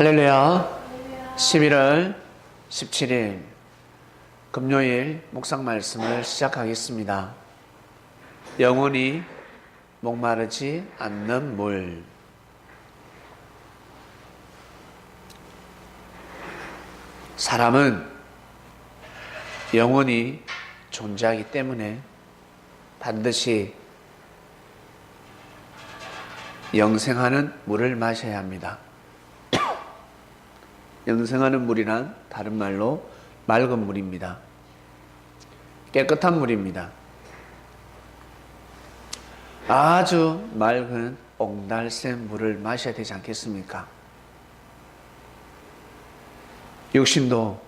할렐루야. 11월 17일 금요일 묵상 말씀을 시작하겠습니다. 영원히 목마르지 않는 물. 사람은 영원히 존재하기 때문에 반드시 영생하는 물을 마셔야 합니다. 영생하는 물이란 다른 말로 맑은 물입니다. 깨끗한 물입니다. 아주 맑은 옥달샘 물을 마셔야 되지 않겠습니까? 육신도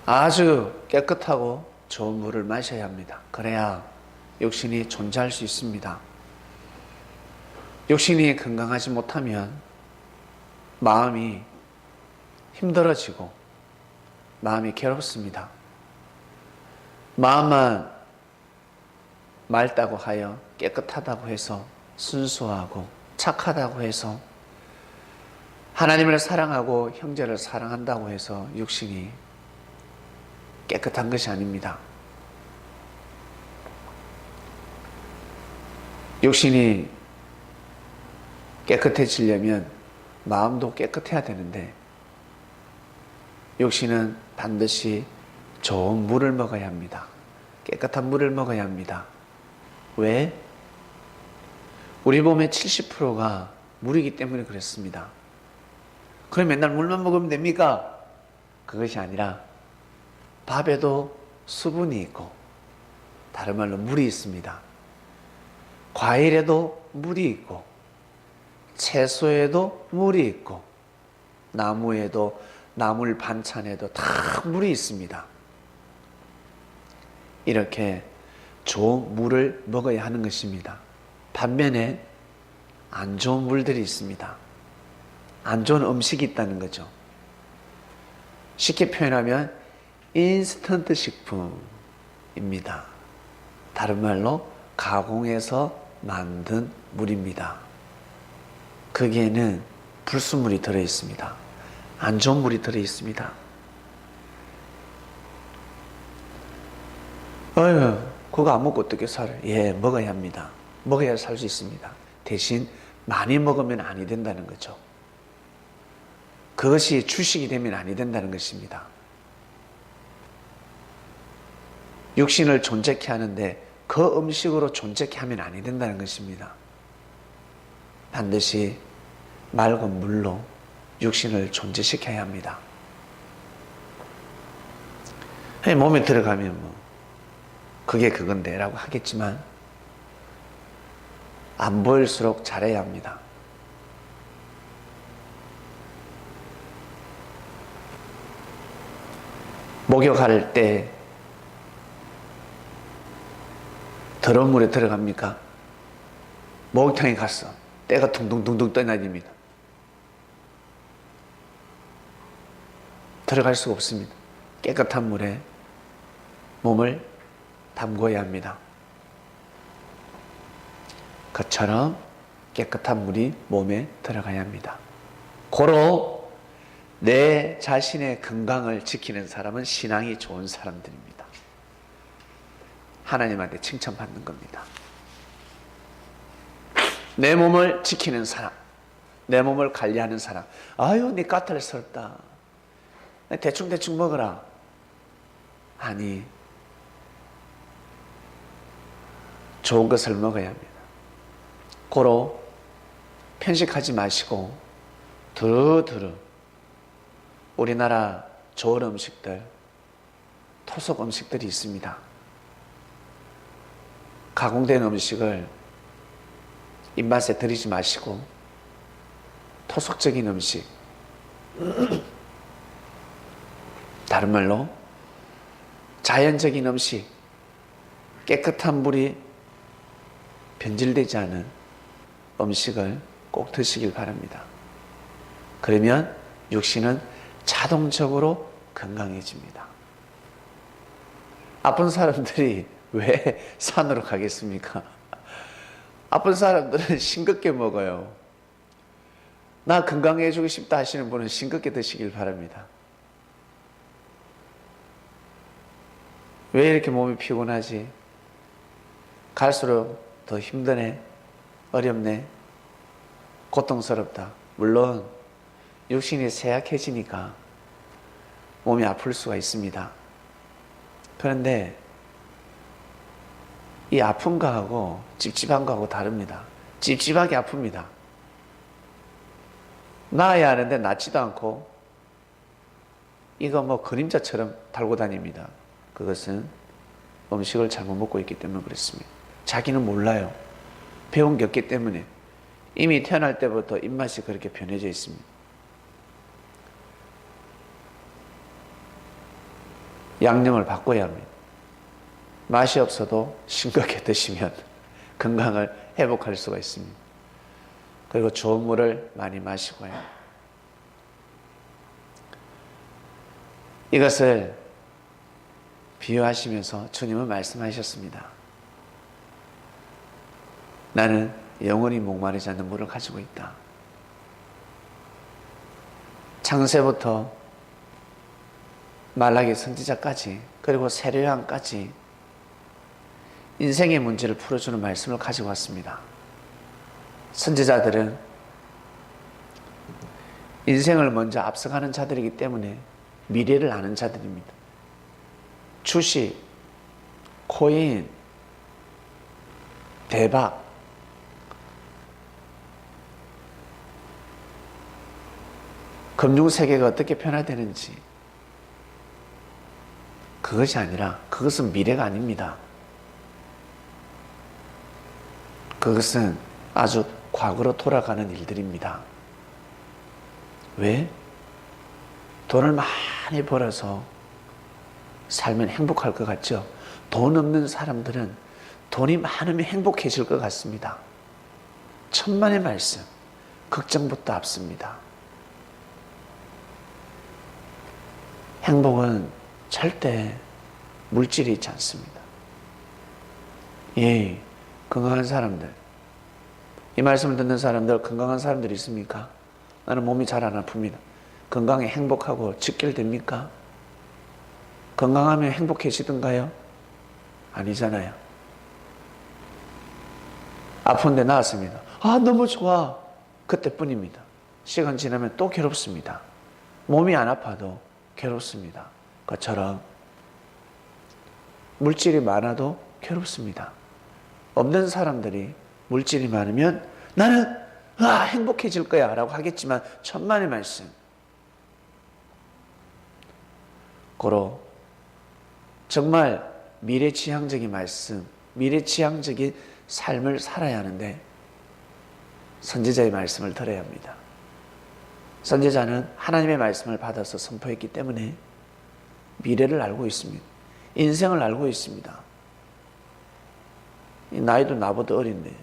아주 깨끗하고 좋은 물을 마셔야 합니다. 그래야 육신이 존재할 수 있습니다. 육신이 건강하지 못하면 마음이 힘들어지고 마음이 괴롭습니다. 마음만 맑다고 하여 깨끗하다고 해서 순수하고 착하다고 해서 하나님을 사랑하고 형제를 사랑한다고 해서 육신이 깨끗한 것이 아닙니다. 육신이 깨끗해지려면 마음도 깨끗해야 되는데 육신은 반드시 좋은 물을 먹어야 합니다. 깨끗한 물을 먹어야 합니다. 왜? 우리 몸의 70%가 물이기 때문에 그렇습니다. 그럼 맨날 물만 먹으면 됩니까? 그것이 아니라 밥에도 수분이 있고 다른 말로 물이 있습니다. 과일에도 물이 있고 채소에도 물이 있고 나무에도 나물 반찬에도 다 물이 있습니다. 이렇게 좋은 물을 먹어야 하는 것입니다. 반면에 안 좋은 물들이 있습니다. 안 좋은 음식이 있다는 거죠. 쉽게 표현하면 인스턴트 식품입니다. 다른 말로 가공해서 만든 물입니다. 거기에는 불순물이 들어있습니다. 안 좋은 물이 들어있습니다. 그거 안 먹고 어떻게 살아요? 예, 먹어야 합니다. 먹어야 살 수 있습니다. 대신 많이 먹으면 아니 된다는 거죠. 그것이 주식이 되면 아니 된다는 것입니다. 육신을 존재케 하는데 그 음식으로 존재케 하면 아니 된다는 것입니다. 반드시 맑은 물로 육신을 존재시켜야 합니다. 몸에 들어가면 그게 그건데 라고 하겠지만 안 보일수록 잘해야 합니다. 목욕할 때 더러운 물에 들어갑니까? 목욕탕에 갔어. 때가 둥둥둥둥 떠다닙니다. 들어갈 수가 없습니다. 깨끗한 물에 몸을 담궈야 합니다. 그처럼 깨끗한 물이 몸에 들어가야 합니다. 고로 내 자신의 건강을 지키는 사람은 신앙이 좋은 사람들입니다. 하나님한테 칭찬받는 겁니다. 내 몸을 지키는 사람, 내 몸을 관리하는 사람. 아유, 네 까탈스럽다. 대충대충 먹어라. 아니, 좋은 것을 먹어야 합니다. 고로 편식하지 마시고 두루두루 우리나라 좋은 음식들, 토속 음식들이 있습니다. 가공된 음식을 입맛에 들이지 마시고 토속적인 음식, 다른 말로 자연적인 음식, 깨끗한 물이 변질되지 않은 음식을 꼭 드시길 바랍니다. 그러면 육신은 자동적으로 건강해집니다. 아픈 사람들이 왜 산으로 가겠습니까? 아픈 사람들은 싱겁게 먹어요. 나 건강해지고 싶다 하시는 분은 싱겁게 드시길 바랍니다. 왜 이렇게 몸이 피곤하지? 갈수록 더 힘드네, 어렵네, 고통스럽다. 물론 육신이 쇠약해지니까 몸이 아플 수가 있습니다. 그런데 이 아픈 거하고 찝찝한 거하고 다릅니다. 찝찝하게 아픕니다. 나아야 하는데 낫지도 않고 이거 뭐 그림자처럼 달고 다닙니다. 그것은 음식을 잘못 먹고 있기 때문에 그렇습니다. 자기는 몰라요. 배운 게 없기 때문에. 이미 태어날 때부터 입맛이 그렇게 변해져 있습니다. 양념을 바꿔야 합니다. 맛이 없어도 싱겁게 드시면 건강을 회복할 수가 있습니다. 그리고 좋은 물을 많이 마시고요. 이것을 비유하시면서 주님은 말씀하셨습니다. 나는 영원히 목마르지 않는 물을 가지고 있다. 창세부터 말라기 선지자까지 그리고 세례요한까지 인생의 문제를 풀어주는 말씀을 가지고 왔습니다. 선지자들은 인생을 먼저 앞서가는 자들이기 때문에 미래를 아는 자들입니다. 주식, 코인, 대박, 금융세계가 어떻게 변화되는지, 그것이 아니라 그것은 미래가 아닙니다. 그것은 아주 과거로 돌아가는 일들입니다. 왜? 돈을 많이 벌어서 살면 행복할 것 같죠? 돈 없는 사람들은 돈이 많으면 행복해질 것 같습니다. 천만의 말씀, 걱정부터 앞섭니다. 행복은 절대 물질이 있지 않습니다. 예, 건강한 사람들, 이 말씀을 듣는 사람들, 건강한 사람들이 있습니까? 나는 몸이 잘 안 아픕니다. 건강에 행복하고 직결됩니까? 건강하면 행복해지던가요? 아니잖아요. 아픈데 나았습니다. 아, 너무 좋아. 그때뿐입니다. 시간 지나면 또 괴롭습니다. 몸이 안 아파도 괴롭습니다. 그처럼 물질이 많아도 괴롭습니다. 없는 사람들이 물질이 많으면 나는 행복해질 거야 라고 하겠지만 천만의 말씀. 고로 정말 미래지향적인 말씀, 미래지향적인 삶을 살아야 하는데 선지자의 말씀을 들어야 합니다. 선지자는 하나님의 말씀을 받아서 선포했기 때문에 미래를 알고 있습니다. 인생을 알고 있습니다. 나이도 나보다 어린데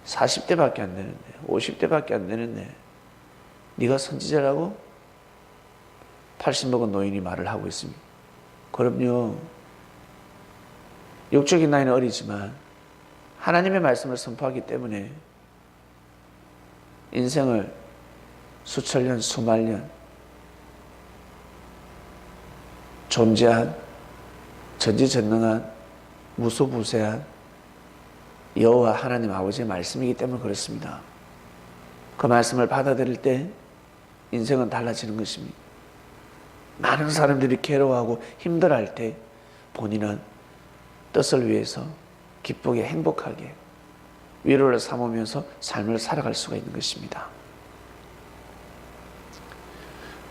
40대밖에 안 되는데 50대밖에 안 되는데 네가 선지자라고? 80 먹은 노인이 말을 하고 있습니다. 그럼요. 육적인 나이는 어리지만 하나님의 말씀을 선포하기 때문에 인생을 수천 년, 수만 년 존재한 전지전능한 무소부세한 여호와 하나님 아버지의 말씀이기 때문에 그렇습니다. 그 말씀을 받아들일 때 인생은 달라지는 것입니다. 많은 사람들이 괴로워하고 힘들어할 때 본인은 뜻을 위해서 기쁘게 행복하게 위로를 삼으면서 삶을 살아갈 수가 있는 것입니다.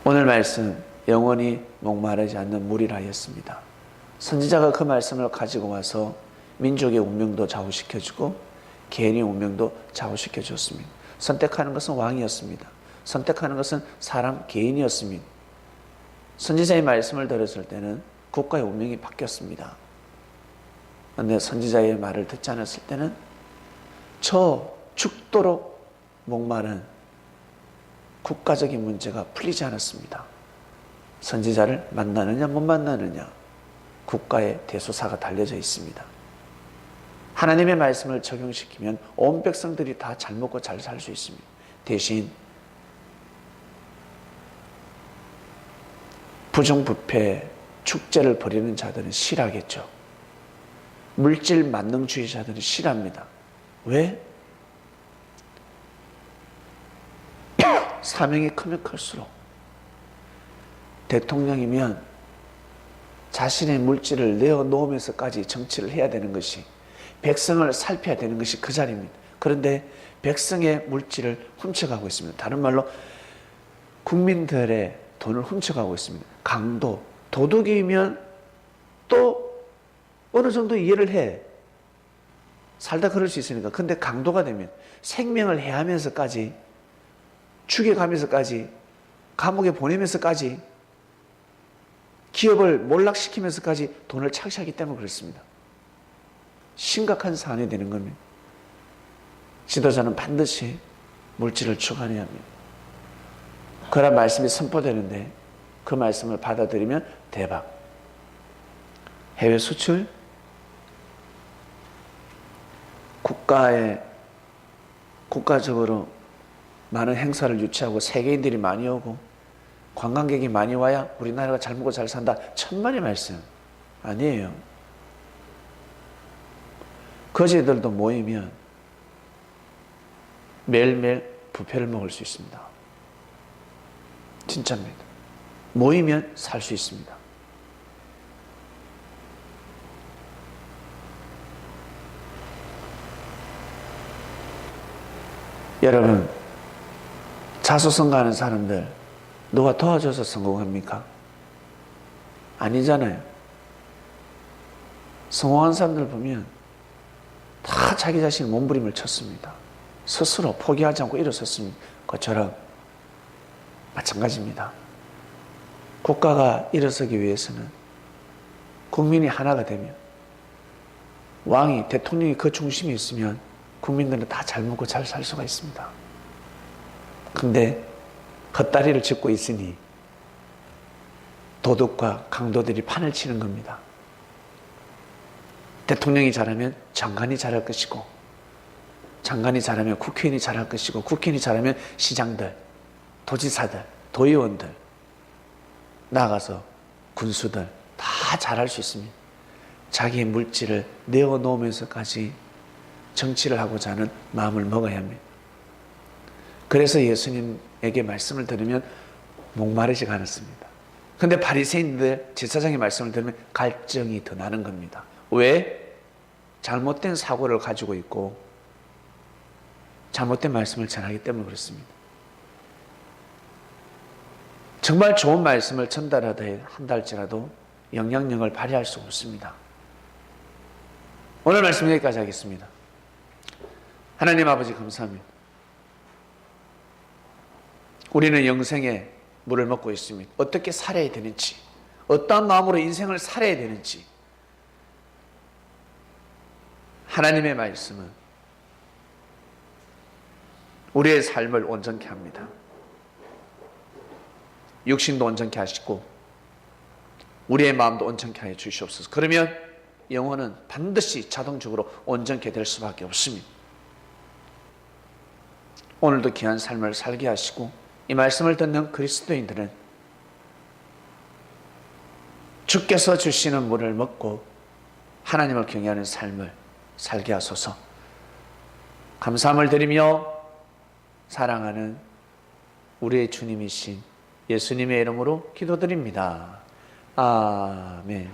오늘 말씀 영원히 목마르지 않는 물이라 하였습니다. 선지자가 그 말씀을 가지고 와서 민족의 운명도 좌우시켜주고 개인의 운명도 좌우시켜줬습니다. 선택하는 것은 왕이었습니다. 선택하는 것은 사람 개인이었습니다. 선지자의 말씀을 들었을 때는 국가의 운명이 바뀌었습니다. 그런데 선지자의 말을 듣지 않았을 때는 저 죽도록 목마른 국가적인 문제가 풀리지 않았습니다. 선지자를 만나느냐 못 만나느냐 국가의 대소사가 달려져 있습니다. 하나님의 말씀을 적용시키면 온 백성들이 다 잘 먹고 잘 살 수 있습니다. 대신 부정부패 축제를 벌이는 자들은 싫어하겠죠. 물질 만능주의자들은 싫어합니다. 왜? 사명이 크면 클수록 대통령이면 자신의 물질을 내어놓으면서까지 정치를 해야 되는 것이, 백성을 살펴야 되는 것이 그 자리입니다. 그런데 백성의 물질을 훔쳐가고 있습니다. 다른 말로 국민들의 돈을 훔쳐가고 있습니다. 강도, 도둑이면 또 어느 정도 이해를 해. 살다 그럴 수 있으니까. 근데 강도가 되면 생명을 해하면서까지, 죽여가면서까지, 감옥에 보내면서까지, 기업을 몰락시키면서까지 돈을 착취하기 때문에 그렇습니다. 심각한 사안이 되는 겁니다. 지도자는 반드시 물질을 추구해야 합니다. 그런 말씀이 선포되는데 그 말씀을 받아들이면 대박. 해외 수출, 국가적으로 많은 행사를 유치하고 세계인들이 많이 오고 관광객이 많이 와야 우리나라가 잘 먹고 잘 산다. 천만의 말씀 아니에요. 거지들도 모이면 매일매일 부패를 먹을 수 있습니다. 진짜입니다. 모이면 살 수 있습니다. 여러분, 자수성가하는 사람들 누가 도와줘서 성공합니까? 아니잖아요. 성공한 사람들 보면 다 자기 자신의 몸부림을 쳤습니다. 스스로 포기하지 않고 일어섰습니다. 그것처럼 마찬가지입니다. 국가가 일어서기 위해서는 국민이 하나가 되면, 왕이, 대통령이 그 중심에 있으면 국민들은 다 잘 먹고 잘 살 수가 있습니다. 근데 헛다리를 짚고 있으니 도둑과 강도들이 판을 치는 겁니다. 대통령이 잘하면 장관이 잘할 것이고, 장관이 잘하면 국회의원이 잘할 것이고, 국회의원이 잘하면 시장들, 도지사들, 도의원들, 나아가서 군수들 다 잘할 수 있습니다. 자기의 물질을 내어놓으면서까지 정치를 하고자 하는 마음을 먹어야 합니다. 그래서 예수님에게 말씀을 들으면 목마르지가 않았습니다. 그런데 바리새인들, 제사장의 말씀을 들으면 갈증이 더 나는 겁니다. 왜? 잘못된 사고를 가지고 있고 잘못된 말씀을 전하기 때문에 그렇습니다. 정말 좋은 말씀을 전달하다 한달지라도 영향력을 발휘할 수 없습니다. 오늘 말씀 여기까지 하겠습니다. 하나님 아버지 감사합니다. 우리는 영생의 물을 먹고 있습니다. 어떻게 살아야 되는지, 어떠한 마음으로 인생을 살아야 되는지, 하나님의 말씀은 우리의 삶을 온전케 합니다. 육신도 온전케 하시고 우리의 마음도 온전케 하여 주시옵소서. 그러면 영혼은 반드시 자동적으로 온전케 될 수밖에 없습니다. 오늘도 귀한 삶을 살게 하시고 이 말씀을 듣는 그리스도인들은 주께서 주시는 물을 먹고 하나님을 경외하는 삶을 살게 하소서. 감사함을 드리며 사랑하는 우리의 주님이신 예수님의 이름으로 기도드립니다. 아멘.